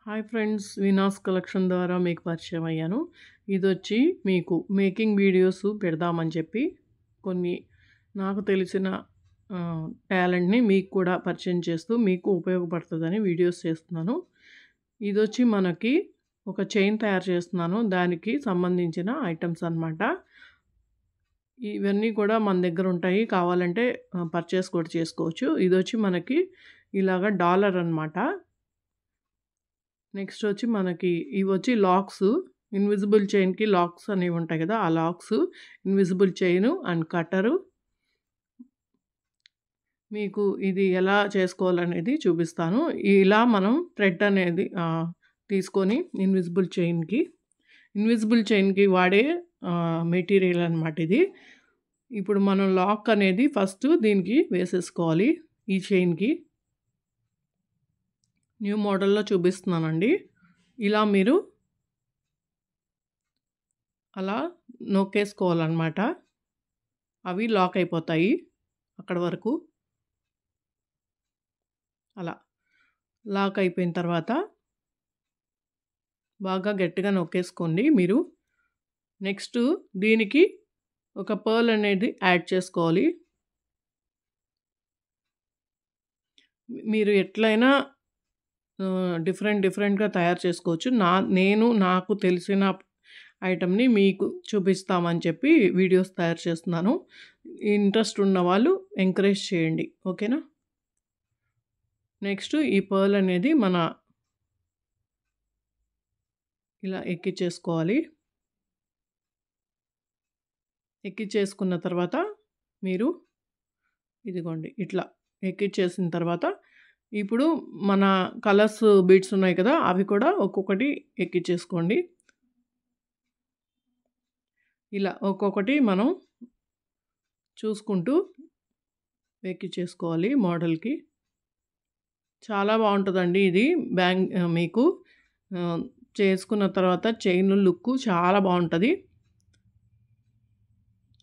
Hi friends, Veena's collection ద్వారా మీకు పరిచయం అయ్యాను. ఇదొచ్చి మీకు మేకింగ్ వీడియోస్ పెడదామని చెప్పి కొన్ని నాకు తెలిసిన టాలెంట్ని మీకు కూడా పరిచయం చేస్తూ మీకు ఉపయోగపడుతుందని వీడియోస్ చేస్తున్నాను. ఇదొచ్చి మనకి ఒక చైన్ తయారు చేస్తున్నాను, దానికి సంబంధించిన ఐటమ్స్ అన్నమాట. ఇవన్నీ కూడా మన దగ్గర ఉంటాయి, కావాలంటే పర్చేస్ కూడా చేసుకోవచ్చు. ఇదొచ్చి మనకి ఇలాగ డాలర్ అన్నమాట. నెక్స్ట్ వచ్చి మనకి ఇవి వచ్చి లాక్స్, ఇన్విజిబుల్ చైన్కి లాక్స్ అనేవి ఉంటాయి కదా, ఆ లాక్స్, ఇన్విజిబుల్ చైను అండ్ కట్టరు. మీకు ఇది ఎలా చేసుకోవాలనేది చూపిస్తాను. ఇలా మనం థ్రెడ్ అనేది తీసుకొని ఇన్విజిబుల్ చైన్కి వాడే మెటీరియల్ అన్నమాట ఇది. ఇప్పుడు మనం లాక్ అనేది ఫస్ట్ దీనికి వేసేసుకోవాలి. ఈ చైన్కి న్యూ మోడల్లో చూపిస్తున్నానండి. ఇలా మీరు అలా నొక్కేసుకోవాలన్నమాట, అవి లాక్ అయిపోతాయి అక్కడ వరకు. అలా లాక్ అయిపోయిన తర్వాత బాగా గట్టిగా నొక్కేసుకోండి మీరు. నెక్స్ట్ దీనికి ఒక పర్ల్ అనేది యాడ్ చేసుకోవాలి. మీరు ఎట్లయినా డిఫరెంట్గా తయారు చేసుకోవచ్చు. నాకు తెలిసిన ఐటమ్ని మీకు చూపిస్తామని చెప్పి వీడియోస్ తయారు చేస్తున్నాను. ఇంట్రెస్ట్ ఉన్న వాళ్ళు ఎంకరేజ్ చేయండి, ఓకేనా. నెక్స్ట్ ఈ పర్ల్ అనేది మన ఇలా ఎక్కించేసుకోవాలి. ఎక్కించేసుకున్న తర్వాత మీరు ఇదిగోండి ఇట్లా ఎక్కించేసిన తర్వాత ఇప్పుడు మన కలర్స్ బీడ్స్ ఉన్నాయి కదా, అవి కూడా ఒక్కొక్కటి ఎక్కించేసుకోండి. ఇలా ఒక్కొక్కటి మనం చూసుకుంటూ ఎక్కించేసుకోవాలి మోడల్కి. చాలా బాగుంటుందండి ఇది. మీకు చేసుకున్న తర్వాత చైన్ లుక్ చాలా బాగుంటుంది.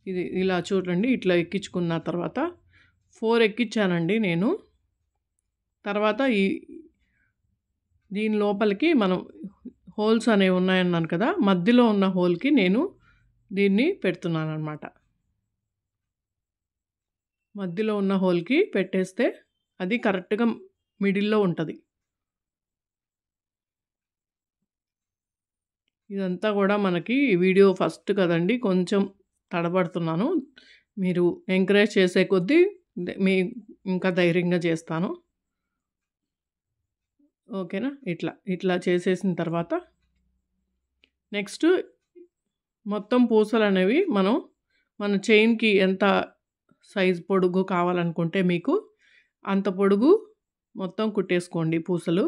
ఇది ఇలా చూడండి, ఇట్లా ఎక్కించుకున్న తర్వాత 4 ఎక్కించానండి నేను. తర్వాత దీని లోపలికి మనం హోల్స్ అనేవి ఉన్నాయన్నాను కదా, మధ్యలో ఉన్న హోల్కి నేను దీన్ని పెడుతున్నాను అన్నమాట. మధ్యలో ఉన్న హోల్కి పెట్టేస్తే అది కరెక్ట్గా మిడిల్లో ఉంటుంది. ఇదంతా కూడా మనకి వీడియో ఫస్ట్ కదండి, కొంచెం తడబడుతున్నాను. మీరు ఎంకరేజ్ చేసే కొద్దీ ఇంకా ధైర్యంగా చేస్తాను, ఓకేనా. ఇట్లా చేసేసిన తర్వాత నెక్స్ట్ మొత్తం పూసలు అనేవి మన చైన్కి ఎంత సైజ్ పొడుగు కావాలనుకుంటే మీకు అంత పొడుగు మొత్తం కుట్టేసుకోండి పూసలు.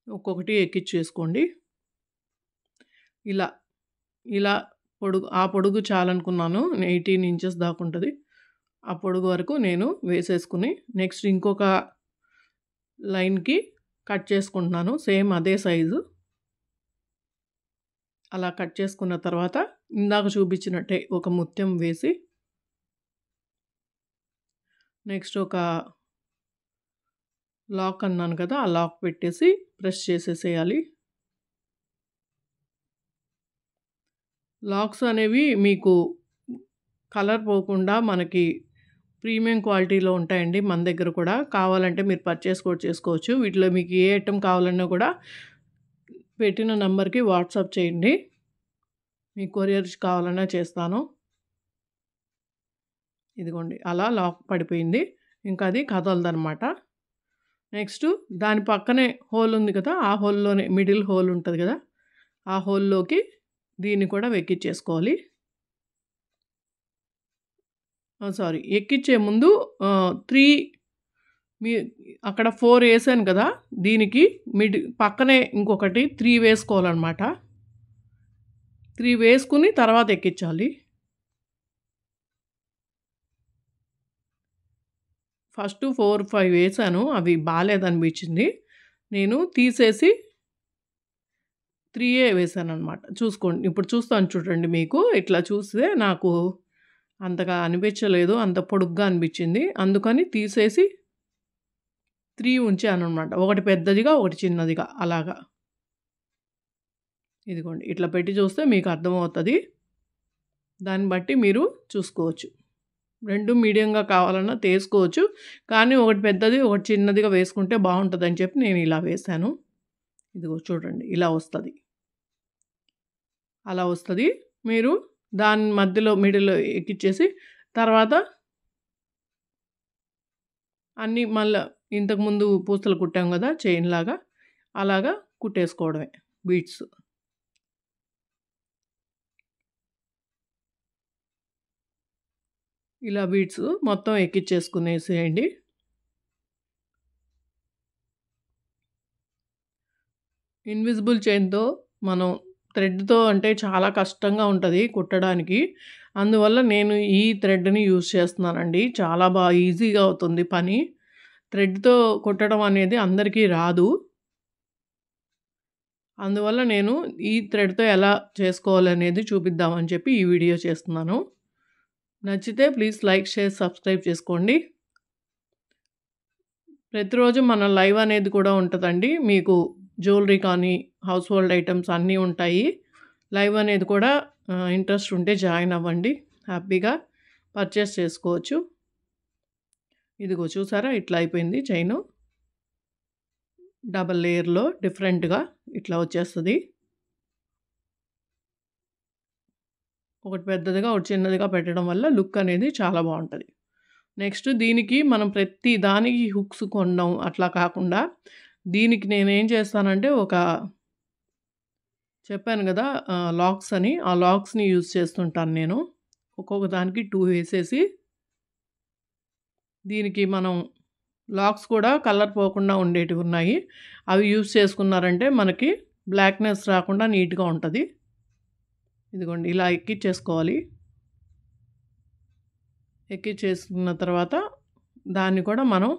ఒక్కొక్కటి ఎక్కించేసుకోండి. ఇలా పొడుగు చాలనుకున్నాను. 18 ఇంచెస్ దాకా ఉంటుంది. ఆ పొడుగు వరకు నేను వేసేసుకుని నెక్స్ట్ ఇంకొక లైన్కి కట్ చేసుకుంటున్నాను, సేమ్ అదే సైజు. అలా కట్ చేసుకున్న తర్వాత ఇందాక చూపించినట్టే ఒక ముత్యం వేసి నెక్స్ట్ ఒక లాక్ అన్నాను కదా, ఆ లాక్ పెట్టేసి ప్రెస్ చేసేసేయాలి. లాక్స్ అనేవి మీకు కలర్ పోకుండా మనకి ప్రీమియం క్వాలిటీలో ఉంటాయండి మన దగ్గర కూడా. కావాలంటే మీరు పర్చేస్ కూడా చేసుకోవచ్చు. వీటిలో మీకు ఏ ఐటెం కావాలన్నా కూడా పెట్టిన నెంబర్కి వాట్సాప్ చేయండి, మీకు కొరియర్ కావాలన్నా చేస్తాను. ఇదిగోండి అలా లాక్ పడిపోయింది, ఇంకా అది కదలదనమాట. నెక్స్ట్ దాని పక్కనే హోల్ ఉంది కదా, ఆ హోల్లోనే మిడిల్ హోల్ ఉంటుంది కదా, ఆ హోల్లోకి దీన్ని కూడా ఎక్కించేసుకోవాలి. ఎక్కించే ముందు 3 అక్కడ 4 వేసాను కదా, దీనికి పక్కనే ఇంకొకటి 3 వేసుకోవాలన్నమాట. 3 వేసుకుని తర్వాత ఎక్కించాలి. ఫస్ట్ 4, 5 వేసాను, అవి బాగాలేదనిపించింది. నేను తీసేసి 3 వేసాను అనమాట. చూసుకోండి, ఇప్పుడు చూస్తాను చూడండి. మీకు ఇట్లా చూస్తే నాకు అంతగా అనిపించలేదు, అంత పొడుగ్గా అనిపించింది. అందుకని తీసేసి 3 ఉంచానన్నమాట. ఒకటి పెద్దదిగా, ఒకటి చిన్నదిగా అలాగా. ఇదిగోండి ఇట్లా పెట్టి చూస్తే మీకు అర్థమవుతుంది. దాన్ని బట్టి మీరు చూసుకోవచ్చు. 2 మీడియంగా కావాలన్నా తీసుకోవచ్చు. కానీ ఒకటి పెద్దది, ఒకటి చిన్నదిగా వేసుకుంటే బాగుంటుందని చెప్పి నేను ఇలా వేశాను. ఇదిగో చూడండి ఇలా వస్తుంది. అలా వస్తుంది. మీరు దాని మధ్యలో మిడిల్లో ఎక్కిచ్చేసి తర్వాత అన్నీ మళ్ళా ఇంతకుముందు పూసలు కుట్టాం కదా చైన్ లాగా, అలాగా కుట్టేసుకోవడమే బీడ్స్. ఇలా బీడ్స్ మొత్తం ఎక్కిచ్చేసుకునేసేయండి. ఇన్విజిబుల్ చైన్తో మనం థ్రెడ్తో అంటే చాలా కష్టంగా ఉంటుంది కుట్టడానికి. అందువల్ల నేను ఈ థ్రెడ్ని యూజ్ చేస్తున్నానండి. చాలా బాగా ఈజీగా అవుతుంది పని. థ్రెడ్తో కుట్టడం అనేది అందరికీ రాదు. అందువల్ల నేను ఈ థ్రెడ్తో ఎలా చేసుకోవాలనేది చూపిద్దామని చెప్పి ఈ వీడియో చేస్తున్నాను. నచ్చితే ప్లీజ్ లైక్, షేర్, సబ్స్క్రైబ్ చేసుకోండి. ప్రతిరోజు మన లైవ్ అనేది కూడా ఉంటుందండి. మీకు జ్యువెలరీ కానీ హౌస్ హోల్డ్ ఐటమ్స్ అన్నీ ఉంటాయి. లైవ్ అనేది కూడా ఇంట్రెస్ట్ ఉంటే జాయిన్ అవ్వండి. హ్యాపీగా పర్చేస్ చేసుకోవచ్చు. ఇదిగో చూసారా ఇట్లా అయిపోయింది చైను. డబల్ లేయర్లో డిఫరెంట్గా ఇట్లా వచ్చేస్తుంది. ఒకటి పెద్దదిగా, ఒకటి చిన్నదిగా పెట్టడం వల్ల లుక్ అనేది చాలా బాగుంటుంది. నెక్స్ట్ దీనికి మనం ప్రతి దానికి హుక్స్ కొనడం అట్లా కాకుండా దీనికి నేనేం చేస్తానంటే చెప్పాను కదా లాక్స్ అని, ఆ లాక్స్ని యూజ్ చేస్తుంటాను నేను. ఒక్కొక్క దానికి 2 వేసేసి దీనికి మనం లాక్స్ కూడా కలర్ పోకుండా ఉండేటివి ఉన్నాయి. అవి యూజ్ చేసుకున్నారంటే మనకి బ్లాక్నెస్ రాకుండా నీట్గా ఉంటుంది. ఇదిగోండి ఇలా ఎక్కిచ్చేసుకోవాలి. ఎక్కిచ్చేసుకున్న తర్వాత దాన్ని కూడా మనం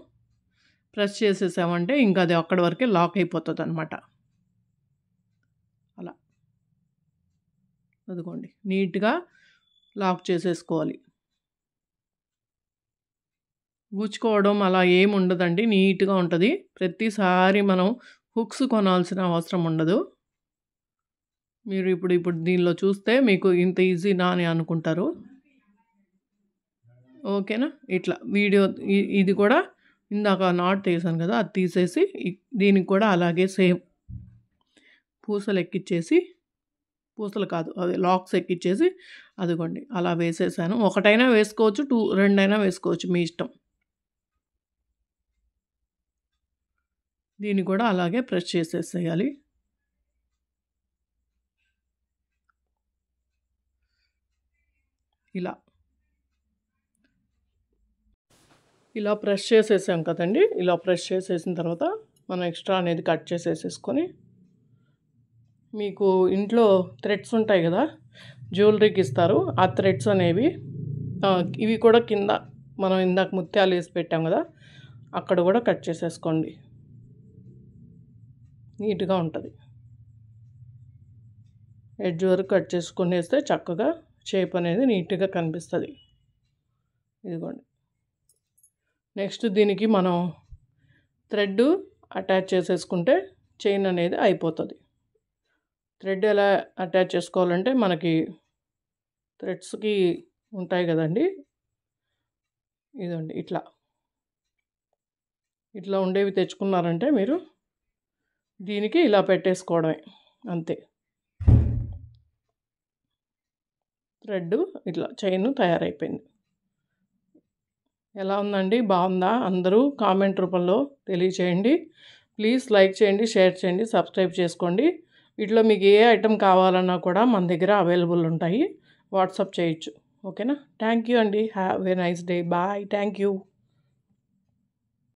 ప్రెస్ చేసేసామంటే ఇంకా అది అక్కడి వరకే లాక్ అయిపోతుంది అనమాట. అలా అదిగోండి నీట్గా లాక్ చేసేసుకోవాలి. గుచ్చుకోవడం అలా ఏమి ఉండదండి, నీట్గా ఉంటుంది. ప్రతిసారి మనం హుక్స్ కొనాల్సిన అవసరం ఉండదు. మీరు ఇప్పుడు దీనిలో చూస్తే మీకు ఇంత ఈజీనా అని అనుకుంటారు. ఓకేనా? ఇట్లా వీడియో ఇది కూడా ఇందాక నాట్ తీసాను కదా, అది తీసేసి దీనికి కూడా అలాగే సేమ్ పూసలు ఎక్కిచ్చేసి, పూసలు కాదు అవి లాక్స్ ఎక్కిచ్చేసి అదిగోండి అలా వేసేసాను. ఒకటైనా వేసుకోవచ్చు, 2 అయినా వేసుకోవచ్చు, మీ ఇష్టం. దీన్ని కూడా అలాగే ప్రెస్ చేసేసేయాలి. ఇలా ప్రెస్ చేసేసాం కదండి. ఇలా ప్రెస్ చేసేసిన తర్వాత మనం ఎక్స్ట్రా అనేది కట్ చేసేసుకొని, మీకు ఇంట్లో థ్రెడ్స్ ఉంటాయి కదా జ్యువెలరీకి ఇస్తారు, ఆ థ్రెడ్స్ అనేవి ఇవి కూడా కింద మనం ఇందాక ముత్యాలు వేసి పెట్టాం కదా అక్కడ కూడా కట్ చేసేసుకోండి. నీట్గా ఉంటుంది. ఎడ్జ్ వరకు కట్ చేసుకొని వేస్తే చక్కగా షేప్ అనేది నీట్గా కనిపిస్తుంది. ఇదిగోండి. నెక్స్ట్ దీనికి మనం థ్రెడ్ అటాచ్ చేసేసుకుంటే చైన్ అనేది అయిపోతుంది. థ్రెడ్ ఎలా అటాచ్ చేసుకోవాలంటే మనకి థ్రెడ్స్కి ఉంటాయి కదండి, ఇదండి ఇట్లా ఉండేవి తెచ్చుకున్నారంటే మీరు దీనికి ఇలా పెట్టేసుకోవడమే అంతే. థ్రెడ్ ఇట్లా చైన్ తయారైపోయింది. ఎలా ఉందండి? బాగుందా? అందరూ కామెంట్ రూపంలో తెలియచేయండి. ప్లీజ్ లైక్ చేయండి, షేర్ చేయండి, సబ్స్క్రైబ్ చేసుకోండి. వీటిలో మీకు ఏ ఐటెం కావాలన్నా కూడా మన దగ్గర అవైలబుల్ ఉంటాయి, వాట్సాప్ చేయొచ్చు. ఓకేనా? థ్యాంక్ యూ అండి. Have a nice day. Bye. Thank you.